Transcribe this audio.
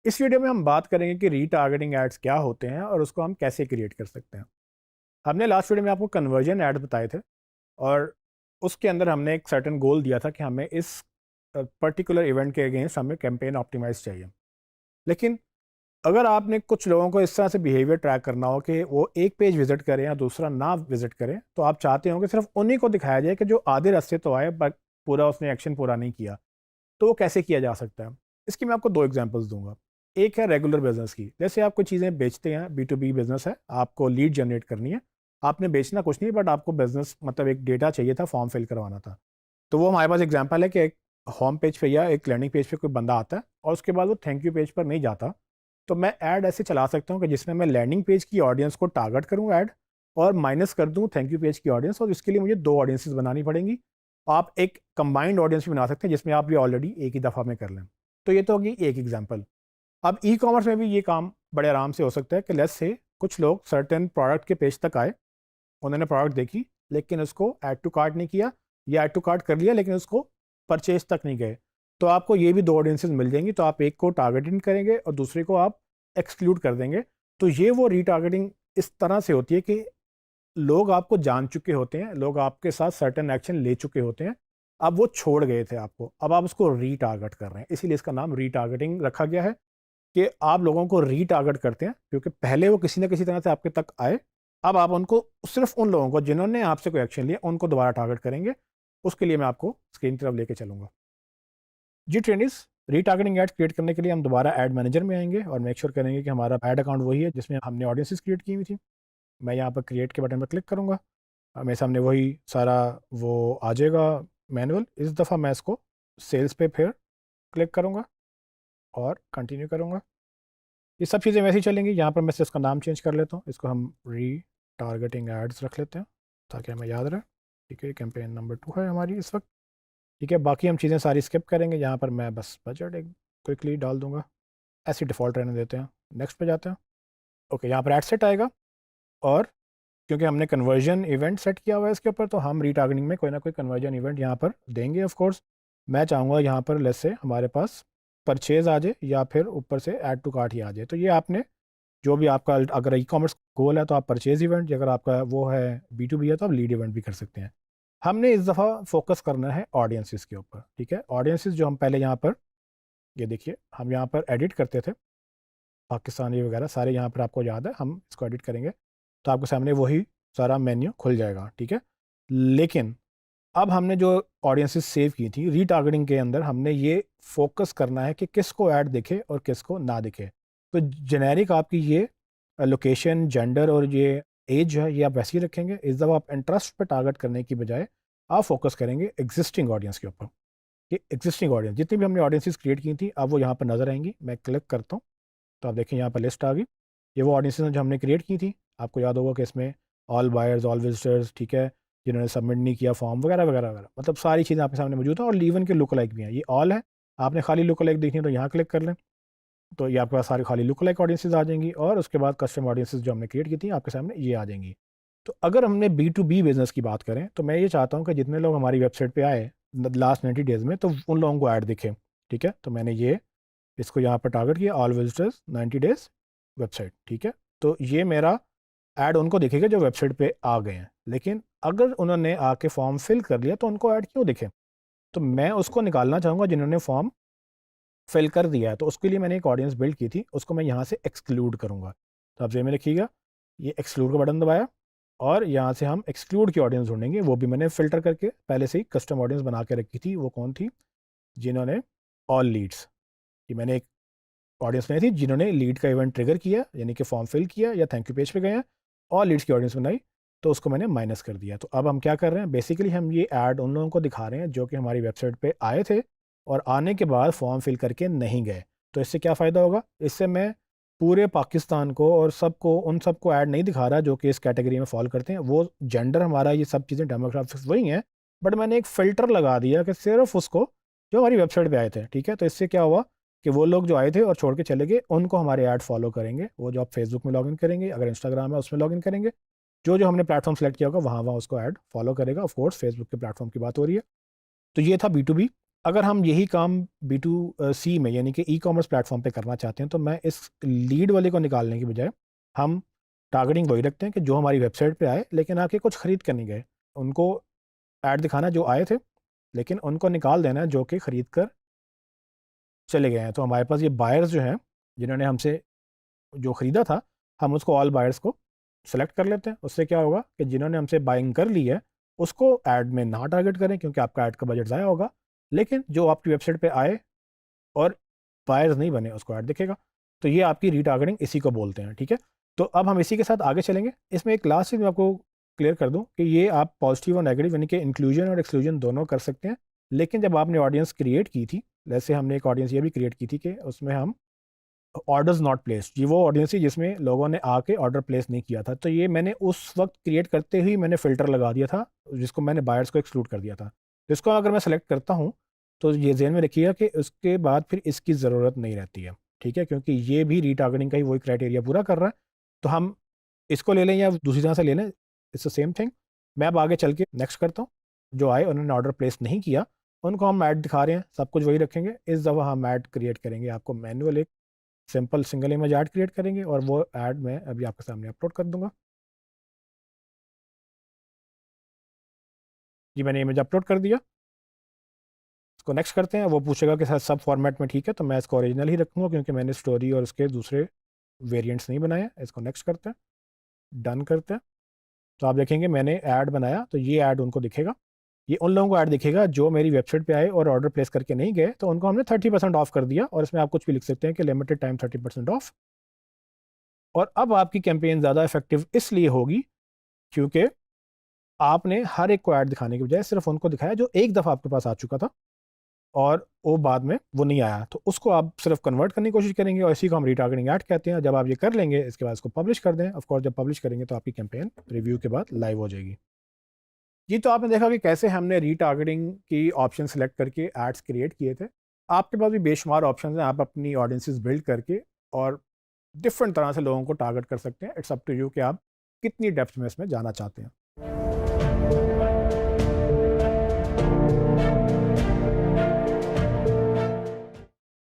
इस वीडियो में हम बात करेंगे कि रीटारगेटिंग एड्स क्या होते हैं और उसको हम कैसे क्रिएट कर सकते हैं। हमने लास्ट वीडियो में आपको कन्वर्जन एड्स बताए थे और उसके अंदर हमने एक सर्टेन गोल दिया था कि हमें इस पर्टिकुलर इवेंट के अगेंस्ट हमें कैंपेन ऑप्टिमाइज चाहिए। लेकिन अगर आपने कुछ लोगों को इस तरह से बिहेवियर ट्रैक करना हो कि वो एक पेज विजिट करें या दूसरा ना विजिट करें, तो आप चाहते हो कि सिर्फ उन्हीं को दिखाया जाए कि जो आधे रास्ते तो आए बट पूरा उसने एक्शन पूरा नहीं किया। तो वो कैसे किया जा सकता है? इसकी मैं आपको दो एग्जांपल्स दूंगा। एक है रेगुलर बिजनेस की, जैसे आप कोई चीज़ें बेचते हैं, बी टू बी बिजनेस है, आपको लीड जनरेट करनी है। आपने बेचना कुछ नहीं बट आपको बिजनेस मतलब एक डेटा चाहिए था, फॉर्म फिल करवाना था। तो वो हमारे पास एग्जाम्पल है कि एक होम पेज पे या एक लैंडिंग पेज पे कोई बंदा आता है और उसके बाद वो थैंक यू पेज पर नहीं जाता। तो मैं ऐड ऐसे चला सकता हूँ कि जिसमें मैं लैंडिंग पेज की ऑडियंस को टारगेट करूँ ऐड, और माइनस कर दूँ थैंक यू पेज की ऑडियंस, और इसके लिए मुझे दो ऑडियंसेस बनानी पड़ेंगी। आप एक कंबाइंड ऑडियंस भी बना सकते हैं जिसमें आप ये ऑलरेडी एक ही दफ़ा में कर लें। तो ये तो होगी एक एग्जांपल। अब ई कॉमर्स में भी ये काम बड़े आराम से हो सकता है कि लेट्स से कुछ लोग सर्टेन प्रोडक्ट के पेज तक आए, उन्होंने प्रोडक्ट देखी लेकिन उसको ऐड टू कार्ट नहीं किया, या ऐड टू कार्ट कर लिया लेकिन उसको परचेज तक नहीं गए। तो आपको ये भी दो ऑडियंसेस मिल जाएंगी, तो आप एक को टारगेटिंग करेंगे और दूसरे को आप एक्सक्लूड कर देंगे। तो ये वो रीटारगेटिंग इस तरह से होती है कि लोग आपको जान चुके होते हैं, लोग आपके साथ सर्टेन एक्शन ले चुके होते हैं, अब वो छोड़ गए थे आपको, अब आप उसको रीटारगेट कर रहे हैं, इसीलिए इसका नाम रीटारगेटिंग रखा गया है कि आप लोगों को रीटारगेट करते हैं क्योंकि पहले वो किसी ना किसी तरह से आपके तक आए। अब आप उनको, सिर्फ उन लोगों को जिन्होंने आपसे कोई एक्शन लिया, उनको दोबारा टारगेट करेंगे। उसके लिए मैं आपको स्क्रीन की तरफ लेके चलूंगा। जी ट्रेंडिस, रीटारगेटिंग एड्स क्रिएट करने के लिए हम दोबारा ऐड मैनेजर में आएंगे और मेक श्योर करेंगे कि हमारा ऐड अकाउंट वही है जिसमें हमने ऑडियंसेस क्रिएट की हुई थी। मैं यहाँ पर क्रिएट के बटन पर क्लिक करूँगा, मेरे सामने वही सारा वो आ जाएगा मैनुअल। इस दफ़ा मैं इसको सेल्स पे फिर क्लिक करूँगा और कंटिन्यू करूँगा। ये सब चीज़ें वैसे ही चलेंगी। यहाँ पर मैं से इसका नाम चेंज कर लेता हूँ, इसको हम री टारगेटिंग एड्स रख लेते हैं ताकि हमें याद रहे। ठीक है, कैंपेन नंबर 2 है हमारी इस वक्त। ठीक है, बाकी हम चीज़ें सारी स्किप करेंगे। यहाँ पर मैं बस बजट एक क्विकली डाल दूँगा, ऐसी डिफ़ॉल्ट रहने देते हैं। नेक्स्ट पे जाते हैं। ओके, यहाँ पर एड सेट आएगा और क्योंकि हमने कन्वर्जन इवेंट सेट किया हुआ है इसके ऊपर, तो हम रीटारगेटिंग में कोई ना कोई कन्वर्जन इवेंट यहाँ पर देंगे ऑफ कोर्स। मैं चाहूँगा यहाँ पर लेट्स से हमारे पास परचेज आ जाए या फिर ऊपर से ऐड टू कार्ट ही आ जाए। तो ये आपने जो भी आपका, अगर ई कॉमर्स गोल है तो आप परचेज इवेंट, अगर आपका वो है बी टू बी है तो आप लीड इवेंट भी कर सकते हैं। हमने इस दफ़ा फोकस करना है ऑडियंसिस के ऊपर। ठीक है, ऑडियंसिस जो हम पहले यहाँ पर, ये देखिए हम यहाँ पर एडिट करते थे पाकिस्तानी वगैरह सारे, यहाँ पर आपको याद है, हम इसको एडिट करेंगे तो आपके सामने वही सारा मेन्यू खुल जाएगा। ठीक है, लेकिन अब हमने जो ऑडियंसेस सेव की थी रीटारगेटिंग के अंदर, हमने ये फोकस करना है कि किसको ऐड दिखे और किसको ना दिखे। तो जेनेरिक आपकी ये लोकेशन, जेंडर और ये एज जो है ये आप वैसे ही रखेंगे। इस दफ़ा आप इंटरेस्ट पे टारगेट करने की बजाय आप फोकस करेंगे एग्जिस्टिंग ऑडियंस के ऊपर। कि एग्जिस्टिंग ऑडियंस जितनी भी हमने ऑडियंसेस क्रिएट की थी अब वो यहाँ पर नजर आएंगी। मैं क्लिक करता हूँ तो आप देखिए यहाँ पर लिस्ट आ गई। ये वो ऑडियंसेस जो हमने क्रिएट की थी, आपको याद होगा कि इसमें ऑल बायर्स, ऑल विजिटर्स, ठीक है, जिन्होंने सबमिट नहीं किया फॉर्म वगैरह वगैरह वगैरह, मतलब सारी चीज़ें आपके सामने मौजूद हैं। और लीवन के लुक लाइक भी हैं, ये ऑल है। आपने खाली लुक लाइक देखनी है तो यहाँ क्लिक कर लें, तो ये आपके पास सारी खाली लुक लाइक ऑडियंसेस आ जाएंगी। और उसके बाद कस्टम ऑडियंसेस जो हमने क्रिएट की थी आपके सामने ये आ जाएंगी। तो अगर हमने बी टू बी बिजनेस की बात करें तो मैं ये चाहता हूँ कि जितने लोग हमारी वेबसाइट पे आए लास्ट 90 डेज़ में, तो उन लोगों को ऐड दिखे। ठीक है, तो मैंने ये इसको यहाँ पर टारगेट किया, ऑल विजिटर्स 90 डेज वेबसाइट। ठीक है, तो ये मेरा ऐड उनको दिखेगा जो वेबसाइट पे आ गए हैं। लेकिन अगर उन्होंने आके फॉर्म फिल कर लिया तो उनको ऐड क्यों दिखे? तो मैं उसको निकालना चाहूँगा जिन्होंने फॉर्म फिल कर दिया है। तो उसके लिए मैंने एक ऑडियंस बिल्ड की थी, उसको मैं यहाँ से एक्सक्लूड करूँगा। तो आप जेब में रखिएगा, ये एक्सक्लूड का बटन दबाया और यहाँ से हम एक्सक्लूड की ऑडियंस ढूंढेंगे। वो भी मैंने फ़िल्टर करके पहले से ही कस्टम ऑडियंस बना के रखी थी। वो कौन थी? जिन्होंने ऑल लीड्स, कि मैंने एक ऑडियंस बनाई थी जिन्होंने लीड का इवेंट ट्रिगर किया, यानी कि फॉर्म फिल किया या थैंक यू पेज पे गए हैं, और लीड्स की ऑडियंस बनाई, तो उसको मैंने माइनस कर दिया। तो अब हम क्या कर रहे हैं, बेसिकली हम ये ऐड उन लोगों को दिखा रहे हैं जो कि हमारी वेबसाइट पे आए थे और आने के बाद फॉर्म फिल करके नहीं गए। तो इससे क्या फ़ायदा होगा? इससे मैं पूरे पाकिस्तान को और सबको, उन सबको ऐड नहीं दिखा रहा जो कि इस कैटेगरी में फॉल करते हैं। वो जेंडर हमारा, ये सब चीज़ें, डेमोग्राफिक्स वही हैं, बट मैंने एक फ़िल्टर लगा दिया कि सिर्फ उसको जो हमारी वेबसाइट पे आए थे। ठीक है, तो इससे क्या हुआ कि वो लोग जो आए थे और छोड़ के चले गए उनको हमारे ऐड फॉलो करेंगे। वो जो आप फेसबुक में लॉगिन करेंगे, अगर इंस्टाग्राम है उसमें लॉगिन करेंगे, जो जो हमने प्लेटफॉर्म सेलेक्ट किया होगा वहाँ वहाँ उसको ऐड फॉलो करेगा। ऑफ कोर्स फेसबुक के प्लेटफॉर्म की बात हो रही है। तो ये था बी टू बी। अगर हम यही काम B2C में यानी कि ई-कॉमर्स प्लेटफॉर्म पे करना चाहते हैं तो मैं इस लीड वाले को निकालने की बजाय हम टारगेटिंग वही रखते हैं कि जो हमारी वेबसाइट पे आए लेकिन आके कुछ ख़रीद कर नहीं गए, उनको ऐड दिखाना जो आए थे, लेकिन उनको निकाल देना है जो कि ख़रीद कर चले गए हैं। तो हमारे पास ये बायर्स जो हैं जिन्होंने हमसे जो ख़रीदा था, हम उसको ऑल बायर्स को सेलेक्ट कर लेते हैं। उससे क्या होगा कि जिन्होंने हमसे बाइंग कर ली है उसको ऐड में ना टारगेट करें क्योंकि आपका ऐड का बजट ज़ाया होगा, लेकिन जो आपकी वेबसाइट पे आए और बायर्स नहीं बने उसको ऐड दिखेगा। तो ये आपकी रीटारगेटिंग इसी को बोलते हैं, ठीक है। तो अब हम इसी के साथ आगे चलेंगे। इसमें एक लास्ट चीज़ मैं आपको क्लियर कर दूं कि ये आप पॉजिटिव और नेगेटिव यानी कि इंक्लूजन और एक्सक्लूजन दोनों कर सकते हैं, लेकिन जब आपने ऑडियंस क्रिएट की थी, जैसे हमने एक ऑडियंस ये भी क्रिएट की थी कि उसमें हम ऑर्डर्स नॉट प्लेस्ड, ये वो ऑडियंस थी जिसमें लोगों ने आके ऑर्डर प्लेस नहीं किया था। तो ये मैंने उस वक्त क्रिएट करते ही मैंने फ़िल्टर लगा दिया था जिसको मैंने बायर्स को एक्सक्लूड कर दिया था। तो इसको अगर मैं सेलेक्ट करता हूँ तो ये ज़हन में रखिएगा कि उसके बाद फिर इसकी ज़रूरत नहीं रहती है, ठीक है, क्योंकि ये भी रीटारगेटिंग का ही वही क्राइटेरिया पूरा कर रहा है। तो हम इसको ले लें या दूसरी तरह से ले लें, इट्स द सेम थिंग। मैं अब आगे चल के नेक्स्ट करता हूँ। जो आए उन्होंने ऑर्डर प्लेस नहीं किया उनको हम ऐड दिखा रहे हैं, सब कुछ वही रखेंगे। इस दफ़ा हम ऐड क्रिएट करेंगे, आपको मैनुअल एक simple single image add create करेंगे और वो ऐड मैं अभी आपके सामने अपलोड कर दूंगा। जी मैंने इमेज अपलोड कर दिया। इसको नेक्स्ट करते हैं। वो पूछेगा कि सर सब फॉर्मेट में ठीक है, तो मैं इसको ओरिजिनल ही रखूँगा क्योंकि मैंने स्टोरी और उसके दूसरे वेरिएंट्स नहीं बनाए हैं। इसको नेक्स्ट करते हैं, डन करते हैं। तो आप देखेंगे मैंने ऐड बनाया तो ये ऐड उनको दिखेगा। ये उन लोगों को ऐड दिखेगा जो मेरी वेबसाइट पे आए और ऑर्डर प्लेस करके नहीं गए, तो उनको हमने 30% ऑफ कर दिया और इसमें आप कुछ भी लिख सकते हैं कि लिमिटेड टाइम 30% ऑफ। और अब आपकी कैंपेन ज़्यादा इफेक्टिव इसलिए होगी क्योंकि आपने हर एक को ऐड दिखाने की बजाय सिर्फ उनको दिखाया जो एक दफ़ा आपके पास आ चुका था और वो बाद में वो नहीं आया, तो उसको आप सिर्फ कन्वर्ट करने की कोशिश करेंगे और इसी को हम रीटारगेटिंग ऐड कहते हैं। जब आप ये कर लेंगे इसके बाद इसको पब्लिश कर दें। ऑफ कोर्स जब पब्लिश करेंगे तो आपकी कैंपेन रिव्यू के बाद लाइव हो जाएगी। जी तो आपने देखा कि कैसे हमने रीटारगेटिंग की ऑप्शन सेलेक्ट करके एड्स क्रिएट किए थे। आपके पास भी बेशुमार ऑप्शन हैं, आप अपनी ऑडियंसेस बिल्ड करके और डिफरेंट तरह से लोगों को टारगेट कर सकते हैं। इट्स अप टू यू कि आप कितनी डेप्थ में इसमें जाना चाहते हैं।